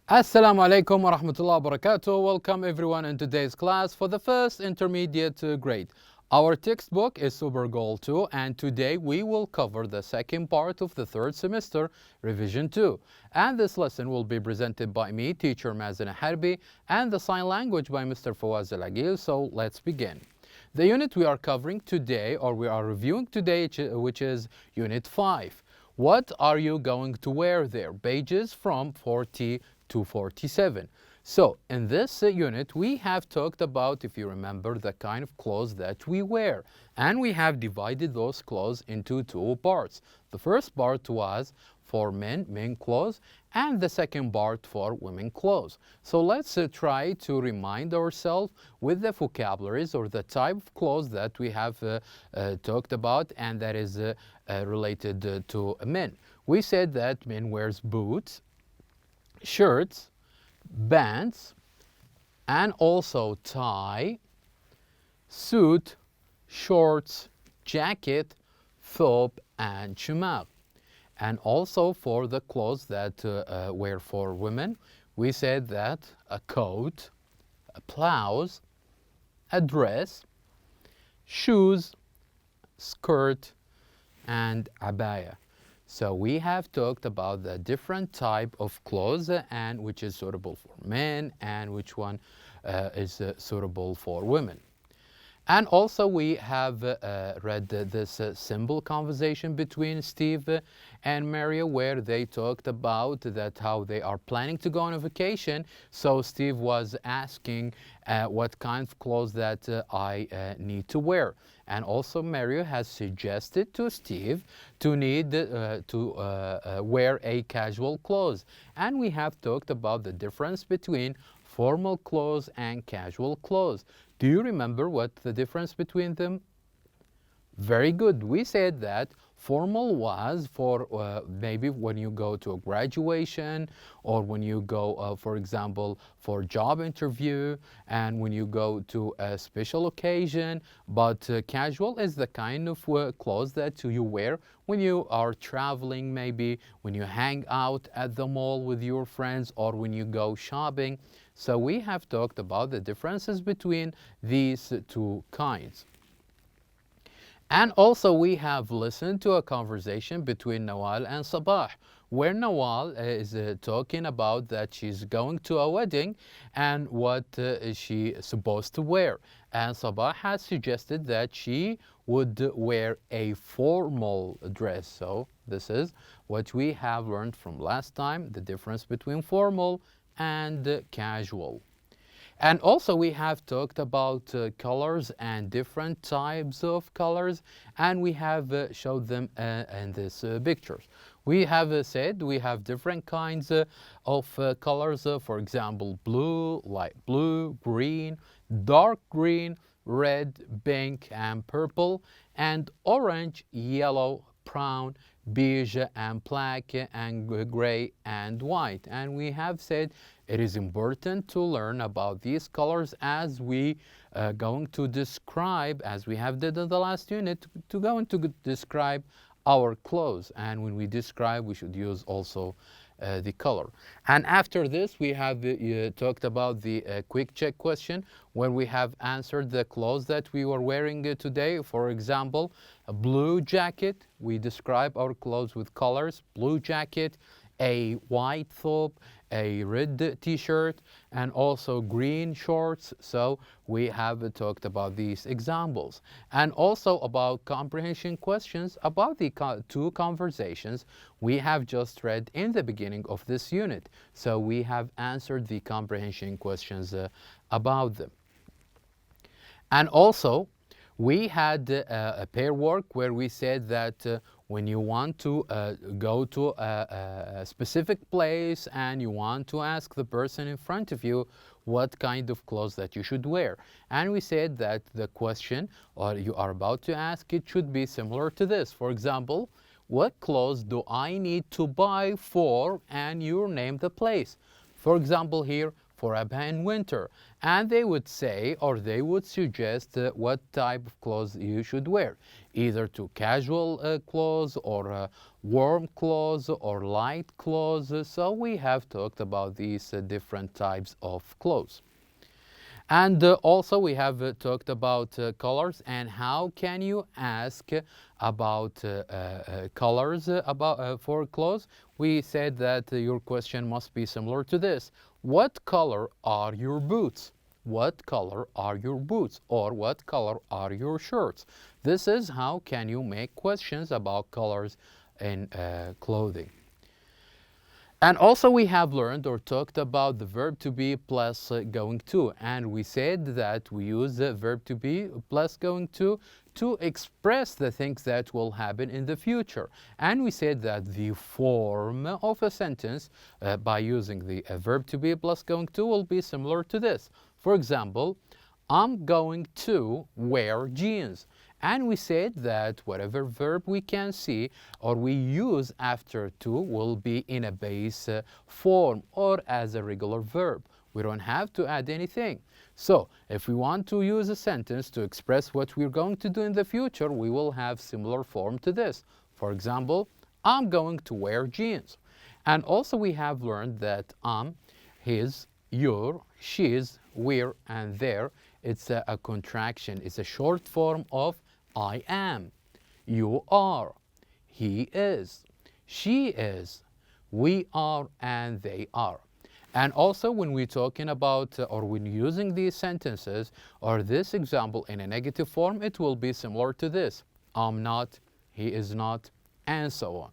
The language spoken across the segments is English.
Assalamu alaikum wa rahmatullahi wa barakatuh. Welcome everyone in today's class for the first intermediate grade. Our textbook is Super Goal 2 and today we will cover the second part of the third semester, Revision 2. And this lesson will be presented by me, teacher Mazen Harbi, and the sign language by Mr. Fawaz Al-Agil. So let's begin. The unit we are covering today, or we are reviewing today, which is Unit 5. What are you going to wear there? Pages from 40 to 47. So in this unit we have talked about, if you remember, the kind of clothes that we wear, and we have divided those clothes into two parts. The first part was for men clothes, and the second part for women clothes. So let's try to remind ourselves with the vocabularies or the type of clothes that we have talked about, and that is related to men. We said that men wears boots, shirts, bands, and also tie, suit, shorts, jacket, thobe, and chimar. And also for the clothes that wear for women, we said that a coat, a blouse, a dress, shoes, skirt, and abaya. So we have talked about the different type of clothes and which is suitable for men and which one is suitable for women. And also we have read this simple conversation between Steve and Maria where they talked about that how they are planning to go on a vacation. So Steve was asking what kind of clothes that I need to wear. And also Maria has suggested to Steve to need to wear a casual clothes. And we have talked about the difference between formal clothes and casual clothes. Do you remember what the difference between them? Very good. We said that formal was for maybe when you go to a graduation or when you go, for example, for job interview and when you go to a special occasion. But casual is the kind of clothes that you wear when you are traveling, maybe when you hang out at the mall with your friends or when you go shopping. So we have talked about the differences between these two kinds. And also we have listened to a conversation between Nawal and Sabah, where Nawal is talking about that she's going to a wedding and what is she supposed to wear. And Sabah has suggested that she would wear a formal dress. So this is what we have learned from last time, the difference between formal and casual. And also we have talked about colors and different types of colors, and we have showed them in these pictures. We have said we have different kinds of colors, for example, blue, light blue, green, dark green, red, pink, and purple, and orange, yellow, brown, beige, and black, and gray, and white. And we have said it is important to learn about these colors as we going to describe, as we have did in the last unit, to go into describe our clothes. And when we describe, we should use also the color. And after this, we have talked about the quick check question when we have answered the clothes that we were wearing today. For example, a blue jacket, we describe our clothes with colors, blue jacket, a white thobe, a red t-shirt, and also green shorts. So we have talked about these examples. And also about comprehension questions about the two conversations we have just read in the beginning of this unit. So we have answered the comprehension questions about them. And also we had a pair work where we said that when you want to go to a specific place and you want to ask the person in front of you what kind of clothes that you should wear. And we said that the question or you are about to ask, it should be similar to this. For example, what clothes do I need to buy for, and you name the place. For example here, for in winter, and they would say, or they would suggest what type of clothes you should wear, either to casual clothes or warm clothes or light clothes. So we have talked about these different types of clothes. And also we have talked about colors and how can you ask about colors for clothes. We said that your question must be similar to this. What color are your boots? What color are your boots? Or what color are your shirts? This is how can you make questions about colors in clothing. And also we have learned or talked about the verb to be plus going to, and we said that we use the verb to be plus going to express the things that will happen in the future. And we said that the form of a sentence by using the verb to be plus going to will be similar to this. For example, I'm going to wear jeans. And we said that whatever verb we can see or we use after to will be in a base form or as a regular verb. We don't have to add anything. So if we want to use a sentence to express what we're going to do in the future, we will have similar form to this. For example, I'm going to wear jeans. And also we have learned that his, your, she's, we're, and their, it's a contraction. It's a short form of I am, you are, he is, she is, we are, and they are. And also when we're talking about or when using these sentences or this example in a negative form, it will be similar to this. I'm not, he is not, and so on.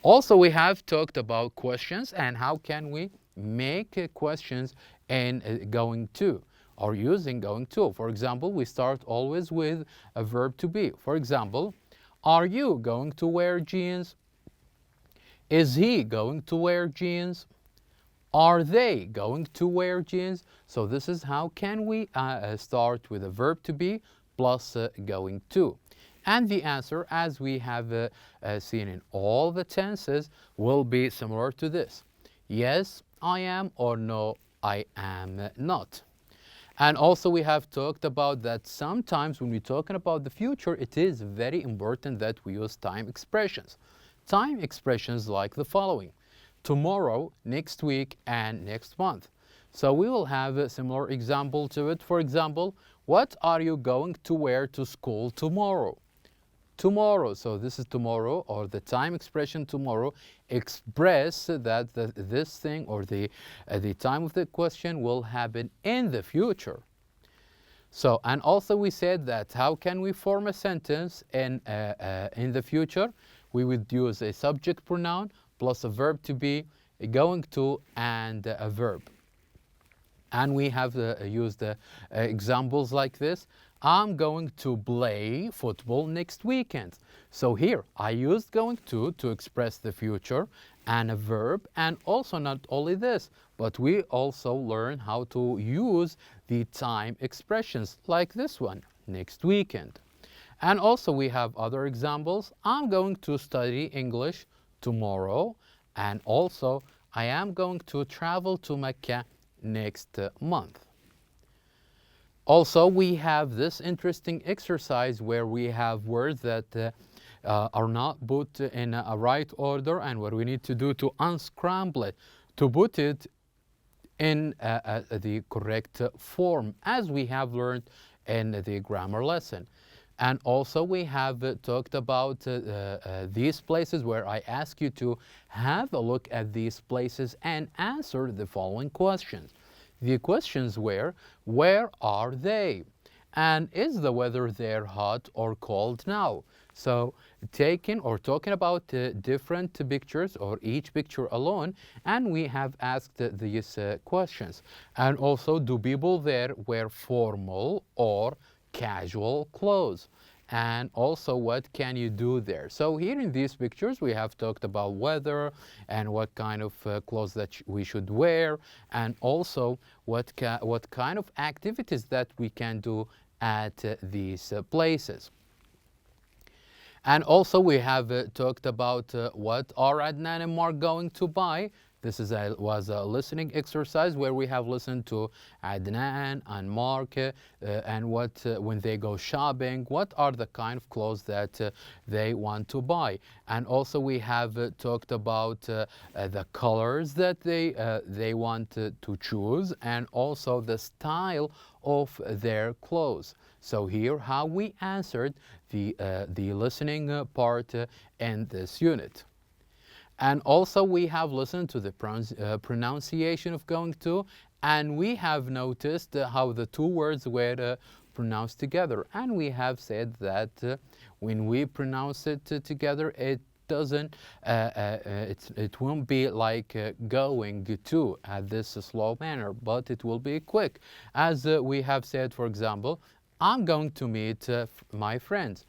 Also, we have talked about questions and how can we make questions in going to or using going to. For example, we start always with a verb to be. For example, are you going to wear jeans? Is he going to wear jeans? Are they going to wear jeans? So this is how can we start with a verb to be plus going to. And the answer, as we have seen in all the tenses, will be similar to this. Yes, I am, or no, I am not. And also we have talked about that sometimes when we're talking about the future, it is very important that we use time expressions. Time expressions like the following: tomorrow, next week, and next month. So we will have a similar example to it. For example, what are you going to wear to school tomorrow? Tomorrow. So this is tomorrow, or the time expression tomorrow express that this thing or the time of the question will happen in the future. So, and also we said that how can we form a sentence in the future? We would use a subject pronoun plus a verb to be, a going to, and a verb. And we have used examples like this. I'm going to play football next weekend. So here I used going to express the future and a verb, and also not only this, but we also learn how to use the time expressions like this one, next weekend. And also we have other examples. I'm going to study English tomorrow, and also I am going to travel to Mecca next month. Also, we have this interesting exercise where we have words that are not put in a right order, and what we need to do to unscramble it, to put it in the correct form, as we have learned in the grammar lesson. And also we have talked about these places where I ask you to have a look at these places and answer the following questions. The questions were, where are they? And is the weather there hot or cold now? So taking or talking about different pictures or each picture alone, and we have asked these questions. And also, do people there wear formal or casual clothes? And also, what can you do there? So here in these pictures, we have talked about weather and what kind of clothes that we should wear, and also what kind of activities that we can do at these places. And also we have talked about what are Adnan and Mark going to buy This was a listening exercise where we have listened to Adnan and Mark and when they go shopping, what are the kind of clothes that they want to buy. And also we have talked about the colors that they want to choose, and also the style of their clothes. So here how we answered the listening part in this unit. And also we have listened to the pronunciation of going to, and we have noticed how the two words were pronounced together. And we have said that when we pronounce it together, it doesn't, it won't be like going to at this slow manner, but it will be quick. As we have said, for example, I'm going to meet my friends.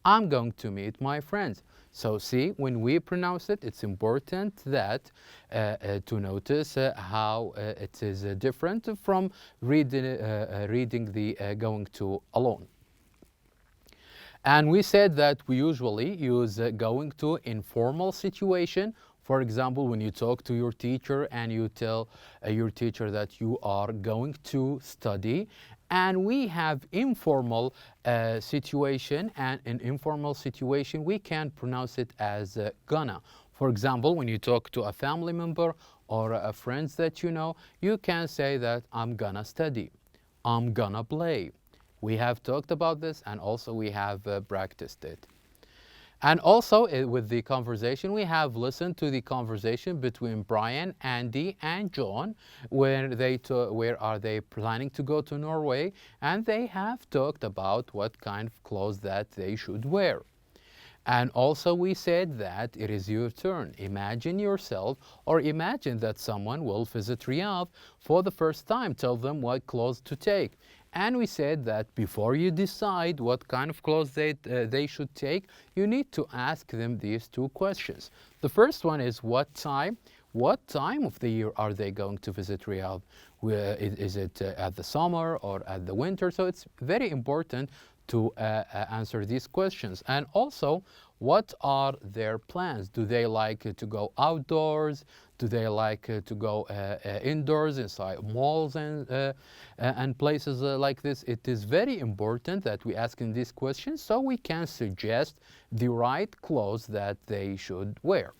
I'm going to meet my friends. So see, when we pronounce it, it's important that to notice how it is different from reading the going to alone. And we said that we usually use going to in formal situation. For example, when you talk to your teacher and you tell your teacher that you are going to study. And we have informal situation, and in informal situation we can pronounce it as gonna. For example, when you talk to a family member or a friend that you know, you can say that I'm gonna study, I'm gonna play. We have talked about this, and also we have practiced it. And also with the conversation, we have listened to the conversation between Brian, Andy, and John, where are they planning to go to Norway, and they have talked about what kind of clothes that they should wear. And also we said that it is your turn. Imagine yourself, or imagine that someone will visit Riyadh for the first time. Tell them what clothes to take. And we said that before you decide what kind of clothes they should take, you need to ask them these two questions. The first one is what time of the year are they going to visit Riyadh? Is it at the summer or at the winter? So it's very important to answer these questions. And also, what are their plans? Do they like to go outdoors? Do they like to go indoors, inside malls and places like this? It is very important that we ask them these questions so we can suggest the right clothes that they should wear.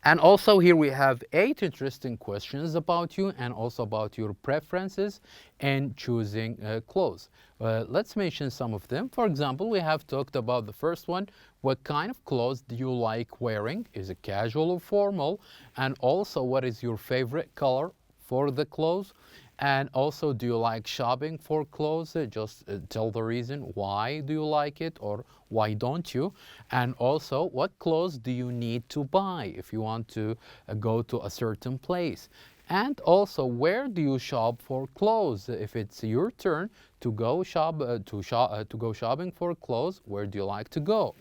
And also here we have 8 interesting questions about you and also about your preferences in choosing clothes. Let's mention some of them. For example, we have talked about the first one. What kind of clothes do you like wearing? Is it casual or formal? And also, what is your favorite color for the clothes? And also, do you like shopping for clothes? Just tell the reason why do you like it or why don't you? And also, what clothes do you need to buy if you want to go to a certain place? And also, where do you shop for clothes? If it's your turn to go go shopping for clothes, where do you like to go?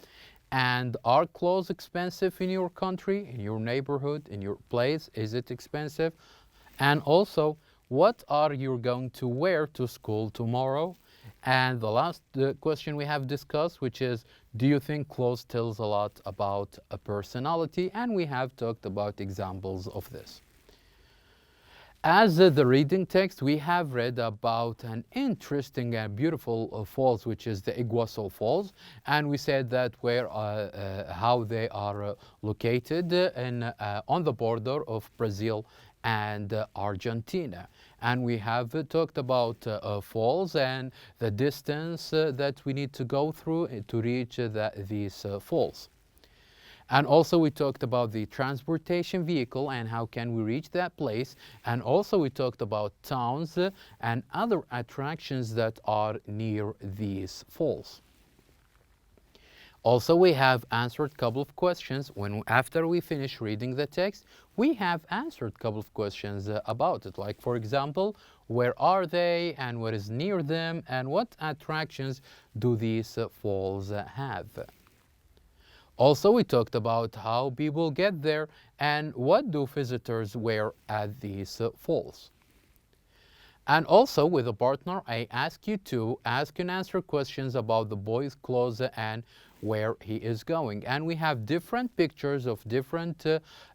And are clothes expensive in your country, in your neighborhood, in your place? Is it expensive? And also, what are you going to wear to school tomorrow? And the last question we have discussed, which is, do you think clothes tells a lot about a personality? And we have talked about examples of this. As the reading text, we have read about an interesting and beautiful falls, which is the Iguazu Falls, and we said that how they are located on the border of Brazil and Argentina. And we have talked about falls and the distance that we need to go through to reach these falls. And also we talked about the transportation vehicle and how can we reach that place. And also we talked about towns and other attractions that are near these falls. Also, we have answered a couple of questions. After we finish reading the text, we have answered a couple of questions about it. Like, for example, where are they and what is near them and what attractions do these falls have? Also, we talked about how people get there and what do visitors wear at these falls. And also with a partner, I ask you to ask and answer questions about the boys' clothes and where he is going. And we have different pictures of different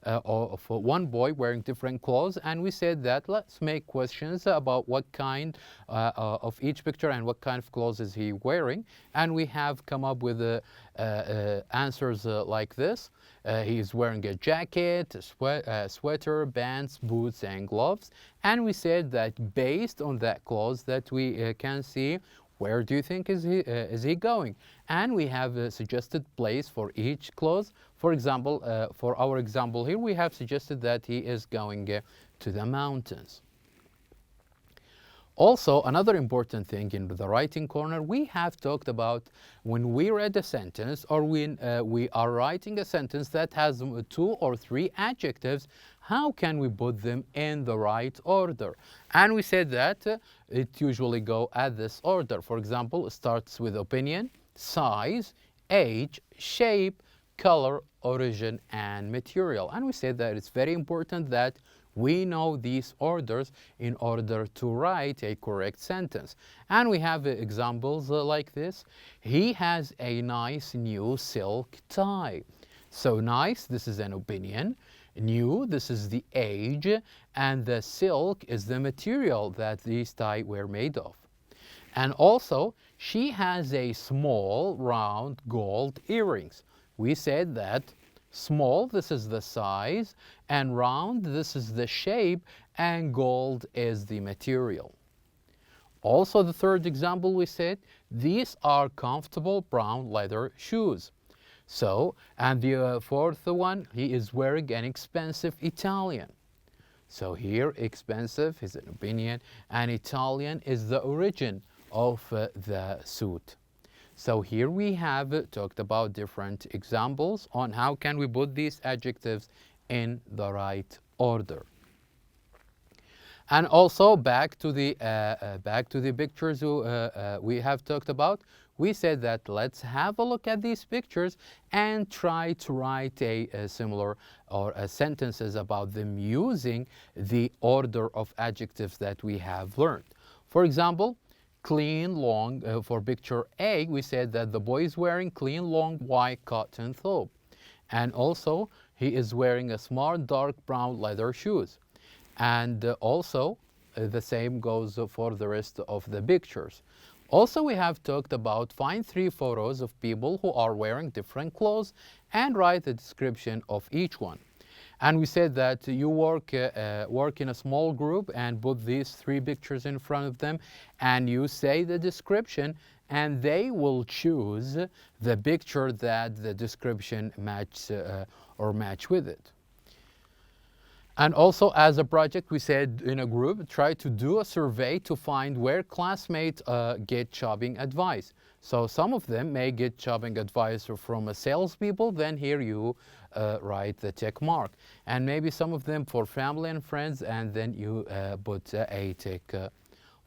of one boy wearing different clothes, and we said that let's make questions about what kind of each picture and what kind of clothes is he wearing, and we have come up with answers like this. He is wearing a jacket, a sweater, pants, boots, and gloves. And we said that based on that clothes that we can see, where do you think is he going? And we have a suggested place for each clothes. For example, for our example here, we have suggested that he is going to the mountains. Also, another important thing in the writing corner, we have talked about when we read a sentence or when we are writing a sentence that has 2 or 3 adjectives, how can we put them in the right order? And we said that it usually go at this order. For example, it starts with opinion, size, age, shape, color, origin, and material. And we said that it's very important that we know these orders in order to write a correct sentence. And we have examples like this. He has a nice new silk tie. So nice, this is an opinion. New, this is the age. And the silk is the material that these tie were made of. And also, she has a small, round gold earrings. We said that small, this is the size, and round, this is the shape, and gold is the material. Also, the third example we said, these are comfortable brown leather shoes. So, and the fourth one, he is wearing an expensive Italian. So here, expensive is an opinion, and Italian is the origin of the suit. So here we have talked about different examples on how can we put these adjectives in the right order. And also back to the pictures we have talked about. We said that let's have a look at these pictures and try to write a similar or sentences about them using the order of adjectives that we have learned. For example, clean, long, for picture A, we said that the boy is wearing clean, long, white cotton thobe. And also, he is wearing a smart, dark brown leather shoes. And also, the same goes for the rest of the pictures. Also, we have talked about find 3 photos of people who are wearing different clothes and write the description of each one. And we said that you work in a small group and put these 3 pictures in front of them, and you say the description, and they will choose the picture that the description match with it. And also, as a project, we said in a group, try to do a survey to find where classmates get shopping advice. So some of them may get shopping advice from a salespeople, then here you write the check mark. And maybe some of them for family and friends, and then you put a tick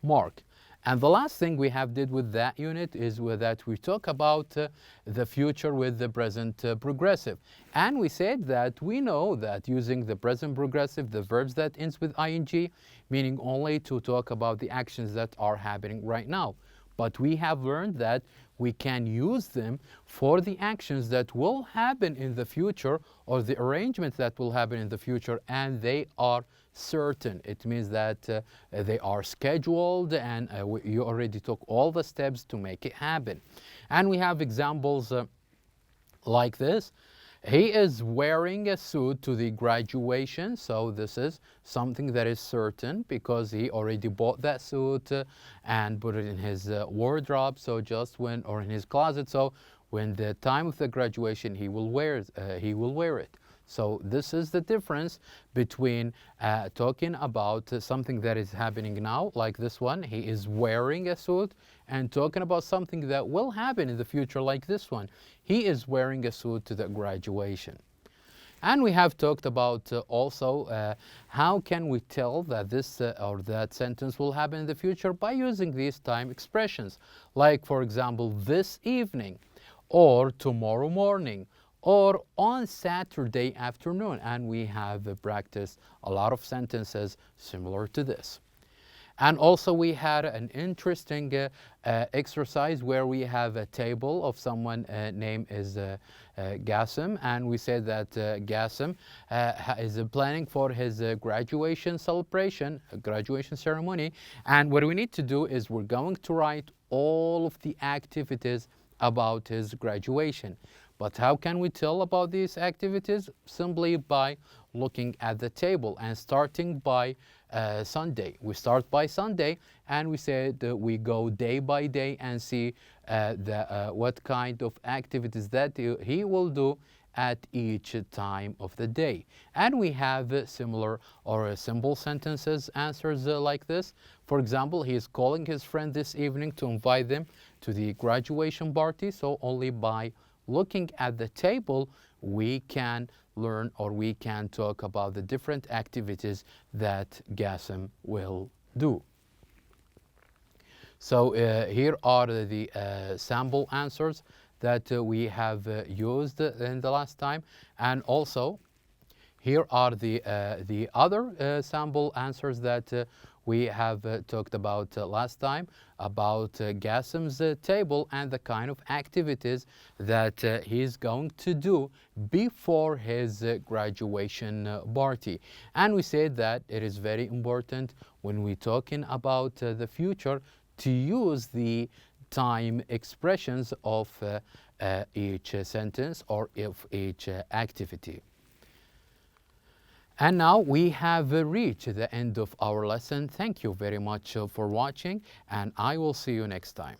mark. And the last thing we have did with that unit is that we talk about the future with the present progressive. And we said that we know that using the present progressive, the verbs that ends with ing, meaning only to talk about the actions that are happening right now. But we have learned that we can use them for the actions that will happen in the future or the arrangements that will happen in the future, and they are certain. It means that they are scheduled and you already took all the steps to make it happen. And we have examples like this. He is wearing a suit to the graduation, so this is something that is certain because he already bought that suit and put it in his wardrobe, so just when, or in his closet, so when the time of the graduation he will wear it. So this is the difference between talking about something that is happening now, like this one, he is wearing a suit, and talking about something that will happen in the future, like this one, he is wearing a suit to the graduation. And we have talked about also how can we tell that this or that sentence will happen in the future by using these time expressions, like for example, this evening, or tomorrow morning, or on Saturday afternoon. And we have practiced a lot of sentences similar to this. And also we had an interesting exercise where we have a table of someone name is Gassim, and we said that Gassim is planning for his graduation celebration, graduation ceremony, and what we need to do is we're going to write all of the activities about his graduation. But how can we tell about these activities? Simply by looking at the table and starting by Sunday. We start by Sunday and we said we go day by day and see what kind of activities that he will do at each time of the day. And we have similar or simple sentences answers like this. For example, he is calling his friend this evening to invite them to the graduation party. So only by looking at the table we can learn or we can talk about the different activities that Gassim will do. So here are the sample answers that we have used in the last time, and also here are the other sample answers that we have talked about last time about Gassim's table and the kind of activities that he's going to do before his graduation party. And we said that it is very important when we're talking about the future to use the time expressions of each sentence or of each activity. And now we have reached the end of our lesson. Thank you very much for watching, and I will see you next time.